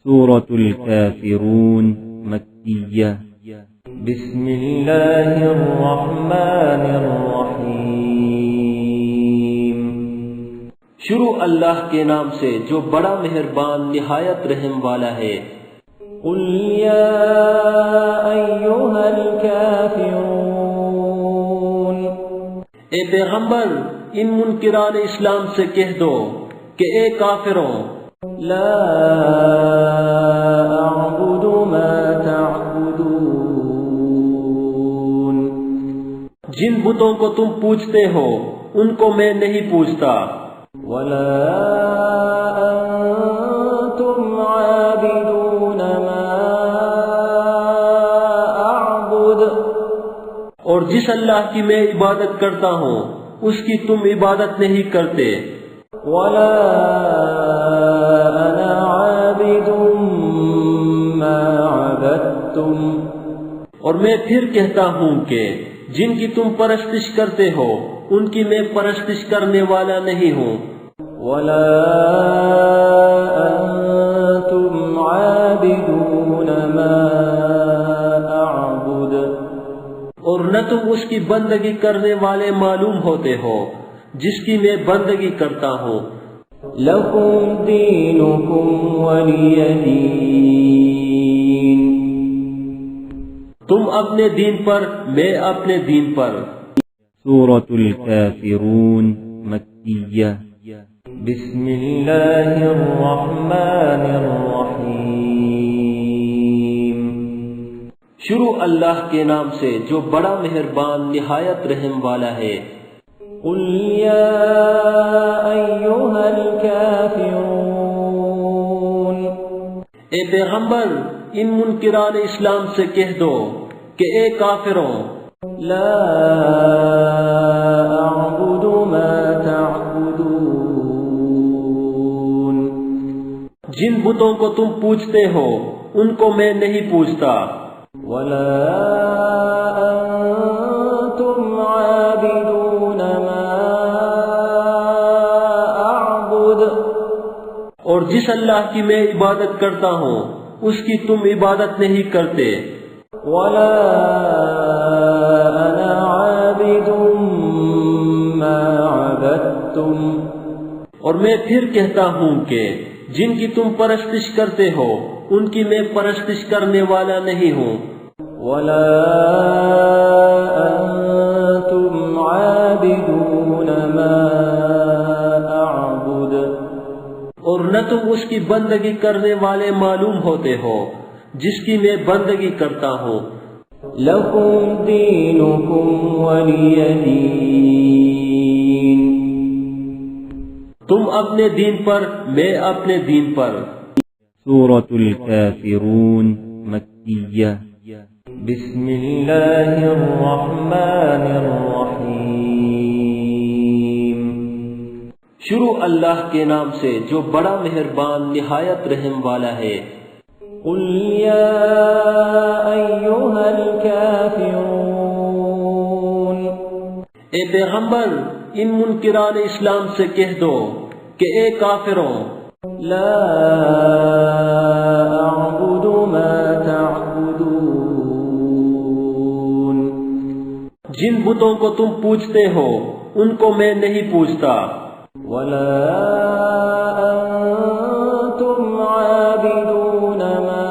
سورة الكافرون مكية بسم اللہ الرحمن الرحیم شروع اللہ کے نام سے جو بڑا مہربان نہایت رحم والا ہے۔ قل یا ایھا الکافرون، اے پیغمبر ان منکران اسلام سے کہہ دو کہ اے کافروں، لا اعبد ما تعبدون، جن بتوں کو تم پوجتے ہو ان کو میں نہیں پوجتا، ولا انتم عابدون ما اعبد، اور جس اللہ کی میں عبادت کرتا ہوں اس کی تم عبادت نہیں کرتے، ولا انا عابد ما عبدتم، اور میں پھر کہتا ہوں کہ جن کی تم پرستش کرتے ہو ان کی میں پرستش کرنے والا نہیں ہوں، ولا انتم عابدون ما اعبد، اور نہ تم اس کی بندگی کرنے والے معلوم ہوتے ہو جس کی میں بندگی کرتا ہوں۔ لکم دینکم ولی دین، تم اپنے دین پر میں اپنے دین پر۔ سورة الكافرون مكية بسم اللہ الرحمن الرحیم شروع اللہ کے نام سے جو بڑا مہربان نہایت رحم والا ہے۔ قل یا ایھا الکافرون، اے پیغمبر ان منکران اسلام سے کہہ دو کہ اے کافروں، لا اعبد ما تعبدون، جن بتوں کو تم پوجتے ہو ان کو میں نہیں پوجتا، ولا انتم عابدون ما اعبد، اور جس اللہ کی میں عبادت کرتا ہوں اس کی تم عبادت نہیں کرتے، ولا انا عابد ما عبدتم، اور میں پھر کہتا ہوں کہ جن کی تم پرستش کرتے ہو ان کی میں پرستش کرنے والا نہیں ہوں، ولا انتم عابدون ما اعبد، اور نہ تم اس کی بندگی کرنے والے معلوم ہوتے ہو جس کی میں بندگی کرتا ہوں۔ لکم دینکم ولی دین، تم اپنے دین پر میں اپنے دین پر۔ سورة الكافرون مكية بسم اللہ الرحمن الرحیم شروع اللہ کے نام سے جو بڑا مہربان نہایت رحم والا ہے۔ قل یا ایھا الکافرون، اے پیغمبر ان منکران اسلام سے کہہ دو کہ اے کافروں، لا اعبد ما تعبدون، جن بتوں کو تم پوجتے ہو ان کو میں نہیں پوجتا، ولا انتم عابدون ما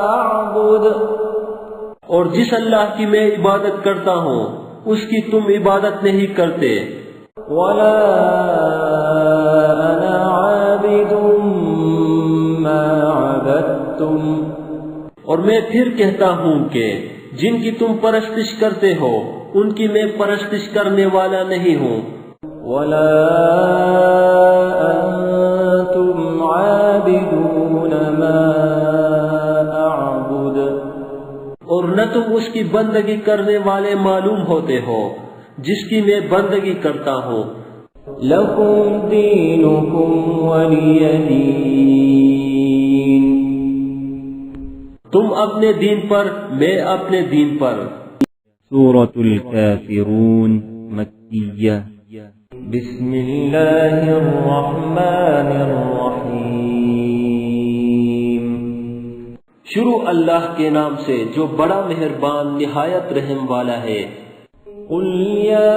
اعبد، اور جس اللہ کی میں عبادت کرتا ہوں اس کی تم عبادت نہیں کرتے، ولا انا عابد ما عبدتم، اور میں پھر کہتا ہوں کہ جن کی تم پرستش کرتے ہو ان کی میں پرستش کرنے والا نہیں ہوں، ولا انتم عابدون ما اعبد، اور نہ تم اس کی بندگی کرنے والے معلوم ہوتے ہو جس کی میں بندگی کرتا ہوں۔ لکم دینکم ولی دین، تم اپنے دین پر میں اپنے دین پر۔ سورة الكافرون مكية بسم اللہ الرحمن الرحیم شروع اللہ کے نام سے جو بڑا مہربان نہایت رحم والا ہے۔ قل یا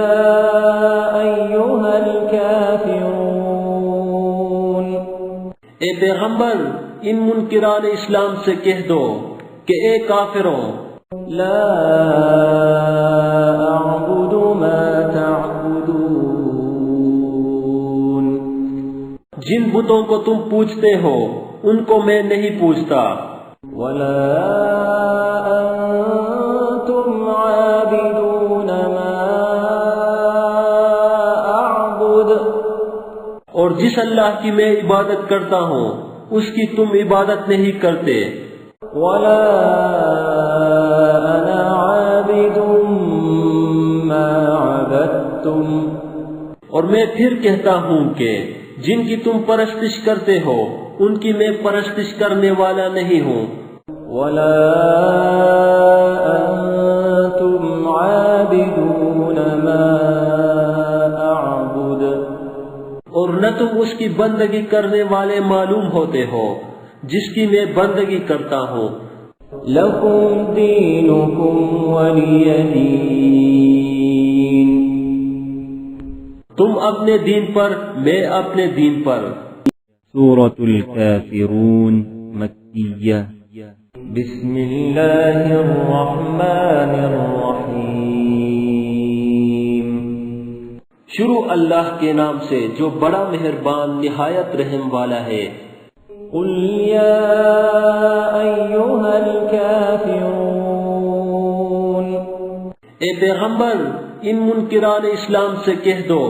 ایھا الکافرون، اے پیغمبر ان منکران اسلام سے کہہ دو کہ اے کافروں، لا اعبد ما تعبدون، جن بتوں کو تم پوجتے ہو ان کو میں نہیں پوجتا، ولا انتم عابدون ما اعبد، اور جس اللہ کی میں عبادت کرتا ہوں اس کی تم عبادت نہیں کرتے، ولا انا عابد ما عبدتم، اور میں پھر کہتا ہوں کہ جن کی تم پرستش کرتے ہو ان کی میں پرستش کرنے والا نہیں ہوں، ولا انتم عابدون ما اعبد، اور نہ تم اس کی بندگی کرنے والے معلوم ہوتے ہو جس کی میں بندگی کرتا ہوں۔ لکم دینکم ولی دین، تم اپنے دین پر میں اپنے دین پر۔ سورة الكافرون مكية بسم اللہ الرحمن الرحیم، شروع اللہ کے نام سے جو بڑا مہربان نہایت رحم والا ہے۔ قل یا ایھا الکافرون، اے پیغمبر ان منکران اسلام سے کہہ دو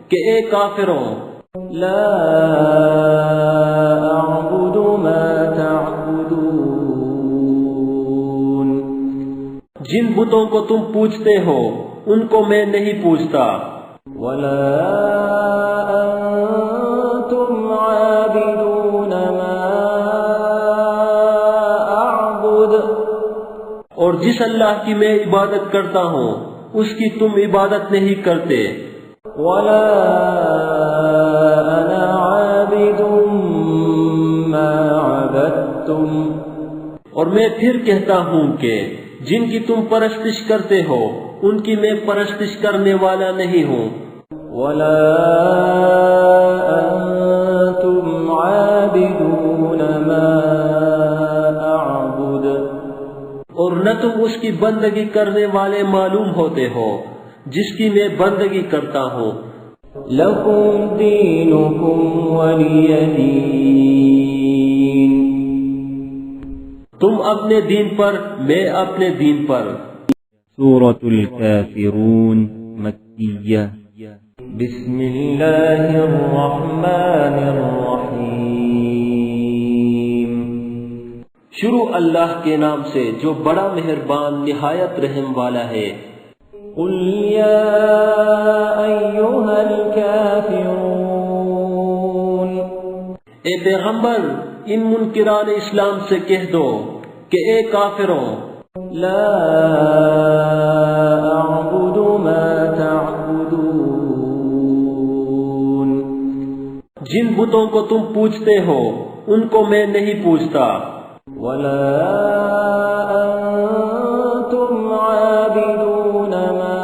کہ اے کافروں، لا اعبد ما تعبدون، جن بتوں کو تم پوجتے ہو ان کو میں نہیں پوجتا، ولا انتم عابدون ما اعبد، اور جس اللہ کی میں عبادت کرتا ہوں اس کی تم عبادت نہیں کرتے، ولا انا عابد ما عبدتم، اور میں پھر کہتا ہوں کہ جن کی تم پرستش کرتے ہو ان کی میں پرستش کرنے والا نہیں ہوں، ولا انتم عابدون ما اعبد، اور نہ تم اس کی بندگی کرنے والے معلوم ہوتے ہو جس کی میں بندگی کرتا ہوں۔ لکم دینکم ولی دین، تم اپنے دین پر میں اپنے دین پر۔ سورة الكافرون مكية بسم اللہ الرحمن الرحیم، شروع اللہ کے نام سے جو بڑا مہربان نہایت رحم والا ہے۔ قل یا ایھا الکافرون، اے پیغمبر ان منکران اسلام سے کہہ دو کہ اے کافروں، لا اعبد ما تعبدون، جن بتوں کو تم پوجتے ہو ان کو میں نہیں پوجتا، ولا انتم عابدون ما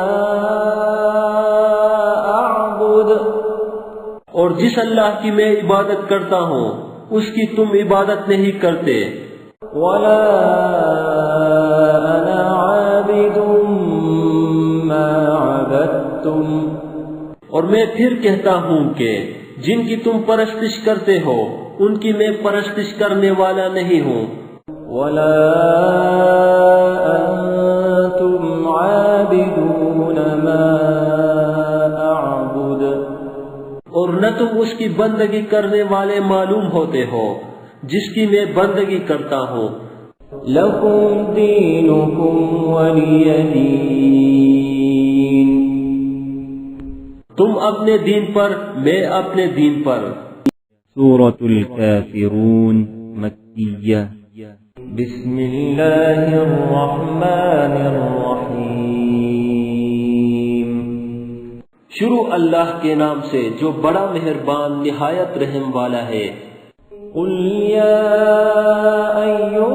اعبد، اور جس اللہ کی میں عبادت کرتا ہوں اس کی تم عبادت نہیں کرتے، ولا انا عابد ما عبدتم، اور میں پھر کہتا ہوں کہ جن کی تم پرستش کرتے ہو ان کی میں پرستش کرنے والا نہیں ہوں، ولا انتم عابدون ما اعبد، اور نہ تم اس کی بندگی کرنے والے معلوم ہوتے ہو جس کی میں بندگی کرتا ہوں۔ لکم دینکم ولی دین، تم اپنے دین پر میں اپنے دین پر۔ سورة الكافرون مكية بسم اللہ الرحمن الرحیم، شروع اللہ کے نام سے جو بڑا مہربان نہایت رحم والا ہے۔ قل یا ایھا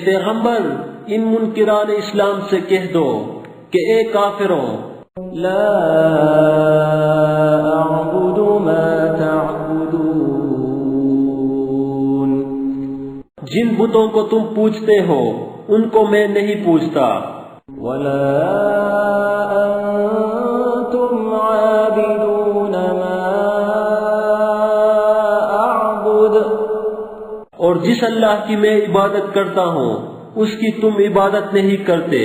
پیغمبر ان منکران اسلام سے کہہ دو کہ اے کافروں، لا أعبد ما تعبدون، جن بتوں کو تم پوجتے ہو ان کو میں نہیں پوجتا، ولا أنتم عابدون ما أعبد، اور جس اللہ کی میں عبادت کرتا ہوں اس کی تم عبادت نہیں کرتے،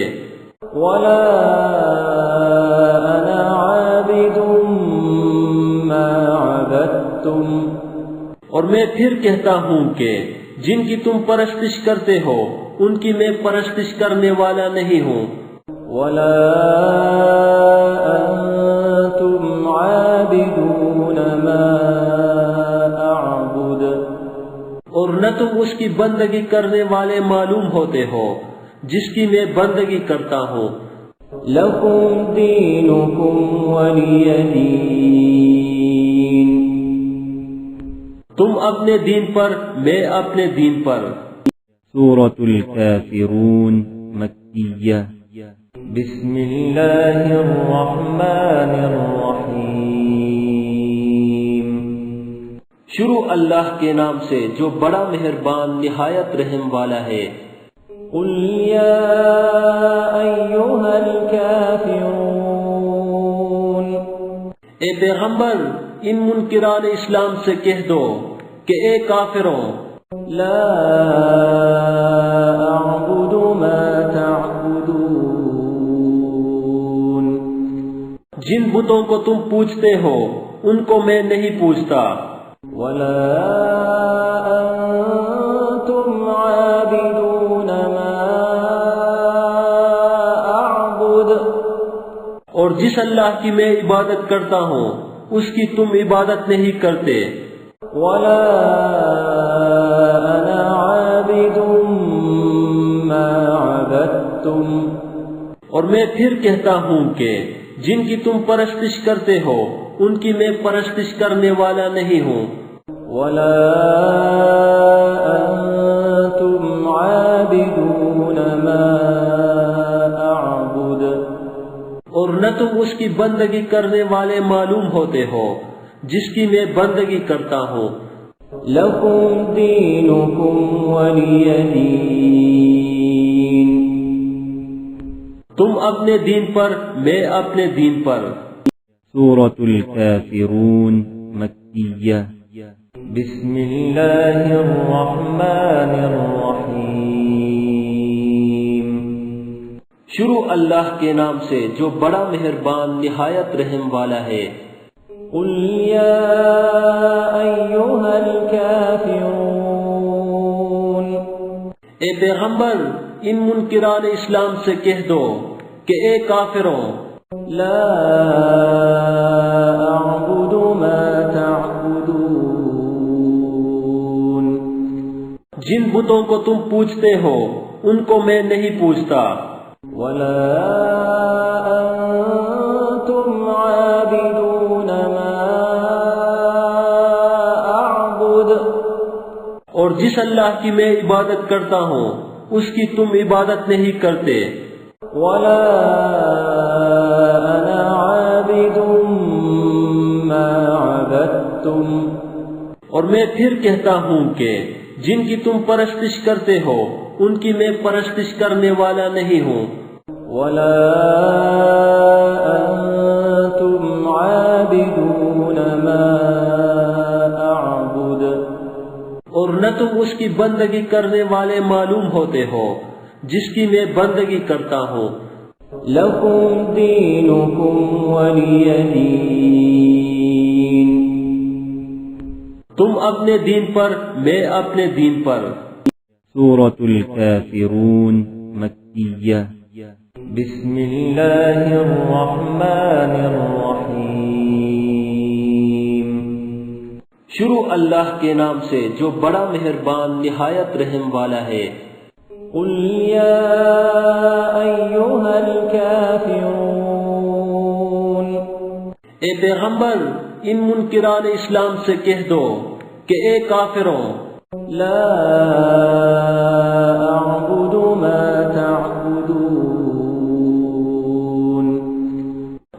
ولا أنا عابد ما عبدتم، اور میں پھر کہتا ہوں کہ جن کی تم پرستش کرتے ہو ان کی میں پرستش کرنے والا نہیں ہوں، ولا أنتم عابدون ما أعبد، اور نہ تم اس کی بندگی کرنے والے معلوم ہوتے ہو جس کی میں بندگی کرتا ہوں، لكم دينكم ولي دين، تم اپنے دین پر میں اپنے دین پر۔ سورة الكافرون مكية. بسم الله الرحمن الرحيم، شروع اللہ کے نام سے جو بڑا مہربان نہایت رحم والا ہے۔ قل يا أيها الكافرون، اے پیغمبر ان منکران اسلام سے کہہ دو کہ اے کافروں، لا أعبد ما تعبدون، جن بتوں کو تم پوجتے ہو ان کو میں نہیں پوجتا، ولا أنتم عابدون ما أعبد، اور جس اللہ کی میں عبادت کرتا ہوں اس کی تم عبادت نہیں کرتے، ولا أنا عابد ما عبدتم، اور میں پھر کہتا ہوں کہ جن کی تم پرستش کرتے ہو ان کی میں پرستش کرنے والا نہیں ہوں، ولا أنتم عابدون ما أعبد، اور نہ تم اس کی بندگی کرنے والے معلوم ہوتے ہو جس کی میں بندگی کرتا ہوں، لكم دينكم ولي دين، تم اپنے دین پر میں اپنے دین پر۔ سورة الكافرون مكية. بسم الله الرحمن الرحيم، شروع اللہ کے نام سے جو بڑا مہربان نہایت رحم والا ہے۔ قل يا أيها الكافرون، اے پیغمبر ان منکران اسلام سے کہہ دو کہ اے کافروں، لا أعبد ما تعبدون، جن بتوں کو تم پوجتے ہو ان کو میں نہیں پوجتا، ولا أنتم عابدون ما أعبد، اور جس اللہ کی میں عبادت کرتا ہوں اس کی تم عبادت نہیں کرتے، ولا أنا عابد ما عبدتم، اور میں پھر کہتا ہوں کہ جن کی تم پرستش کرتے ہو ان کی میں پرستش کرنے والا نہیں ہوں، ولا أنتم عابدون ما أعبد، اور نہ تم اس کی بندگی کرنے والے معلوم ہوتے ہو جس کی میں بندگی کرتا ہوں، لكم دينكم ولي دين، تم اپنے دین پر میں اپنے دین پر۔ سورة الكافرون مكية. بسم الله الرحمن الرحيم، شروع اللہ کے نام سے جو بڑا مہربان نہایت رحم والا ہے۔ قل يا أيها الكافرون، اے پیغمبر ان منکران اسلام سے کہہ دو کہ اے کافروں، لا أعبد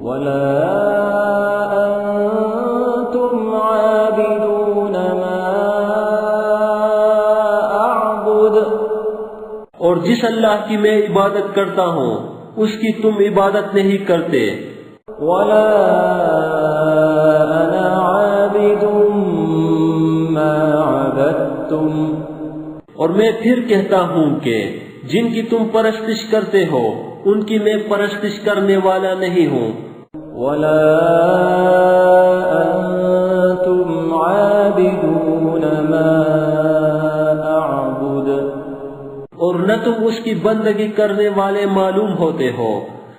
ولا أنتم عابدون ما أعبد اور جس اللہ کی میں عبادت کرتا ہوں اس کی تم عبادت نہیں کرتے، ولا أنا عابد ما عبدتم اور میں پھر کہتا ہوں کہ جن کی تم پرستش کرتے ہو ان کی میں پرستش کرنے والا نہیں ہوں، ولا أنتم عابدون ما أعبد اور نہ تم اس کی بندگی کرنے والے معلوم ہوتے ہو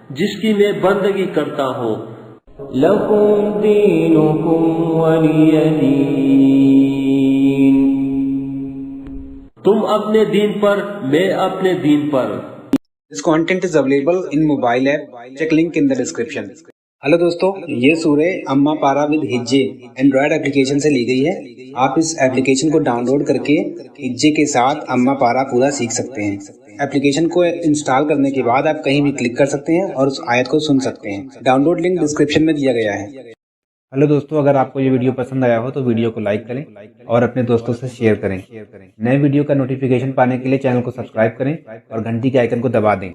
جس کی میں بندگی کرتا ہوں۔ لكم دينكم ولي دين تم اپنے دین پر، میں اپنے دین پر۔ This content is available in mobile app. Check link in the description. Hello دوستو، یہ سورہ اما پارا ود ہجے اینڈرائڈ اپلیکیشن سے لی گئی ہے۔ آپ اس اپلیکیشن کو ڈاؤن لوڈ کر کے ہجے کے ساتھ اما پارا پورا سیکھ سکتے ہیں۔ اپلیکیشن کو انسٹال کرنے کے بعد آپ کہیں بھی کلک کر سکتے ہیں اور اس آیت کو سن سکتے ہیں۔ ڈاؤن لوڈ لنک ڈسکرپشن میں دیا گیا ہے۔ ہلو دوستو، اگر آپ کو یہ ویڈیو پسند آیا ہو تو ویڈیو کو لائک کریں اور اپنے دوستوں سے شیئر کریں۔ نئے ویڈیو کا نوٹیفیکیشن پانے کے لیے چینل کو سبسکرائب کریں اور گھنٹی کے آئیکن کو دبا دیں۔